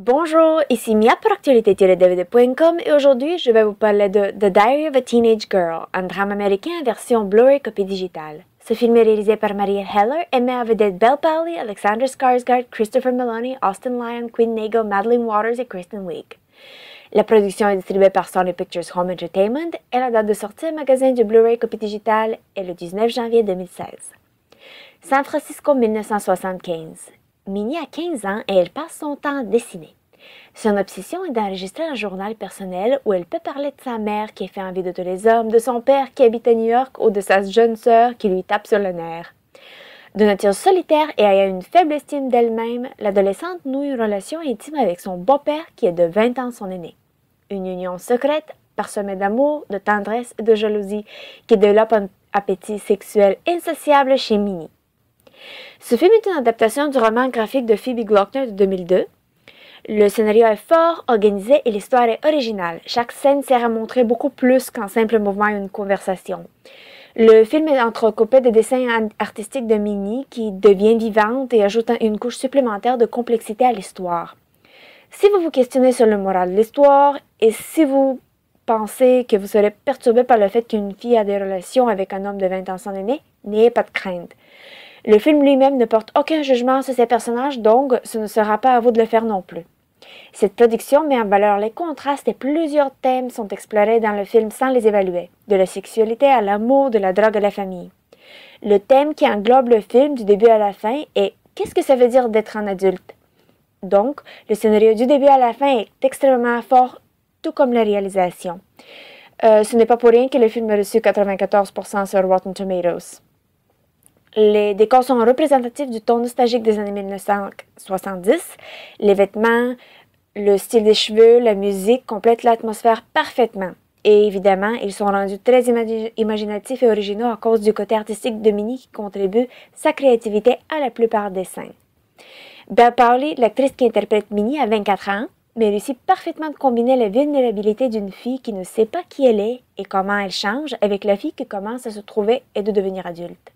Bonjour, ici Mia pour actualité-dvd.com et aujourd'hui je vais vous parler de The Diary of a Teenage Girl, un drame américain en version Blu-ray copie digitale. Ce film est réalisé par Marielle Heller et met en vedette Belle Powley, Alexander Skarsgård, Christopher Meloni, Austin Lyon, Quinn Nagel, Madeleine Waters et Kristen Wiig. La production est distribuée par Sony Pictures Home Entertainment et la date de sortie au magasin du Blu-ray copie digitale est le 19 janvier 2016. San Francisco 1975. Minnie a 15 ans et elle passe son temps à dessiner. Son obsession est d'enregistrer un journal personnel où elle peut parler de sa mère qui est fait envie de tous les hommes, de son père qui habite à New York ou de sa jeune sœur qui lui tape sur le nerf. De nature solitaire et ayant une faible estime d'elle-même, l'adolescente noue une relation intime avec son beau-père qui est de 20 ans son aîné. Une union secrète, parsemée d'amour, de tendresse et de jalousie qui développe un appétit sexuel insatiable chez Minnie. Ce film est une adaptation du roman graphique de Phoebe Gloeckner de 2002. Le scénario est fort, organisé et l'histoire est originale. Chaque scène sert à montrer beaucoup plus qu'un simple mouvement et une conversation. Le film est entrecoupé de dessins artistiques de Minnie qui devient vivante et ajoute une couche supplémentaire de complexité à l'histoire. Si vous vous questionnez sur le moral de l'histoire et si vous pensez que vous serez perturbé par le fait qu'une fille a des relations avec un homme de 20 ans son aîné, n'ayez pas de crainte. Le film lui-même ne porte aucun jugement sur ses personnages, donc ce ne sera pas à vous de le faire non plus. Cette production met en valeur les contrastes et plusieurs thèmes sont explorés dans le film sans les évaluer, de la sexualité à l'amour, de la drogue à la famille. Le thème qui englobe le film du début à la fin est « Qu'est-ce que ça veut dire d'être un adulte ?» Donc, le scénario du début à la fin est extrêmement fort, tout comme la réalisation. Ce n'est pas pour rien que le film a reçu 94% sur Rotten Tomatoes. Les décors sont représentatifs du ton nostalgique des années 1970. Les vêtements, le style des cheveux, la musique complètent l'atmosphère parfaitement. Et évidemment, ils sont rendus très imaginatifs et originaux à cause du côté artistique de Minnie qui contribue sa créativité à la plupart des scènes. Belle Powley, l'actrice qui interprète Minnie, a 24 ans, mais réussit parfaitement de combiner la vulnérabilité d'une fille qui ne sait pas qui elle est et comment elle change avec la fille qui commence à se trouver et de devenir adulte.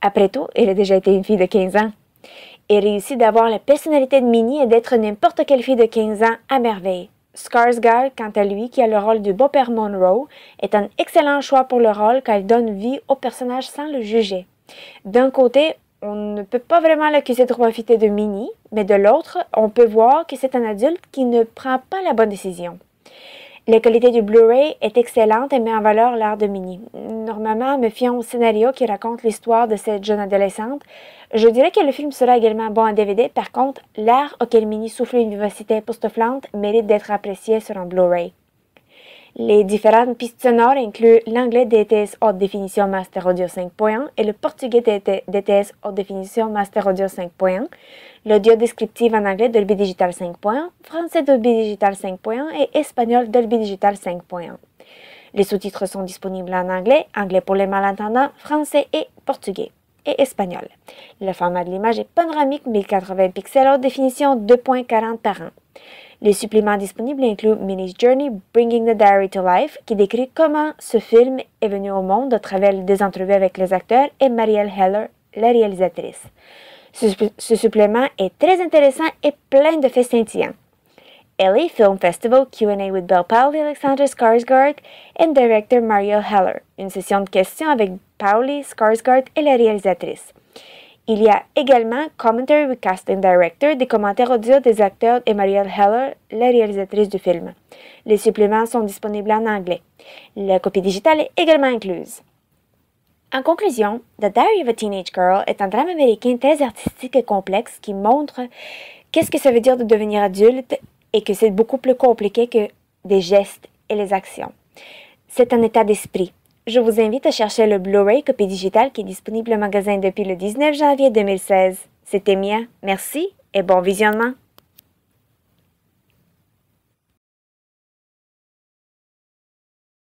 Après tout, elle a déjà été une fille de 15 ans. Elle réussit d'avoir la personnalité de Minnie et d'être n'importe quelle fille de 15 ans à merveille. Skarsgård, quant à lui, qui a le rôle du beau-père Monroe, est un excellent choix pour le rôle car il donne vie au personnage sans le juger. D'un côté, on ne peut pas vraiment l'accuser de profiter de Minnie, mais de l'autre, on peut voir que c'est un adulte qui ne prend pas la bonne décision. La qualité du Blu-ray est excellente et met en valeur l'art de Minnie. Normalement, me fiant au scénario qui raconte l'histoire de cette jeune adolescente, je dirais que le film sera également bon en DVD. Par contre, l'art auquel Minnie souffle une vivacité époustouflante mérite d'être apprécié sur un Blu-ray. Les différentes pistes sonores incluent l'anglais DTS Haute Définition Master Audio 5.1 et le portugais DTS Haute Définition Master Audio 5.1, l'audio descriptif en anglais Dolby Digital 5.1, français Dolby Digital 5.1 et espagnol Dolby Digital 5.1. Les sous-titres sont disponibles en anglais, anglais pour les malentendants, français et portugais, et espagnol. Le format de l'image est panoramique 1080 pixels haute définition 2.40 par an. Les suppléments disponibles incluent Minnie's Journey, Bringing the Diary to Life, qui décrit comment ce film est venu au monde à travers des entrevues avec les acteurs, et Marielle Heller, la réalisatrice. Ce supplément est très intéressant et plein de faits scintillants. LA Film Festival Q&A with Belle Powley, Alexander Skarsgård et director Marielle Heller. Une session de questions avec Powley, Skarsgård et la réalisatrice. Il y a également Commentary with Casting Director, des commentaires audio des acteurs et Marielle Heller, la réalisatrice du film. Les suppléments sont disponibles en anglais. La copie digitale est également incluse. En conclusion, The Diary of a Teenage Girl est un drame américain très artistique et complexe qui montre qu'est-ce que ça veut dire de devenir adulte et que c'est beaucoup plus compliqué que des gestes et les actions. C'est un état d'esprit. Je vous invite à chercher le Blu-ray copie digitale qui est disponible au magasin depuis le 19 janvier 2016. C'était Mia, merci et bon visionnement!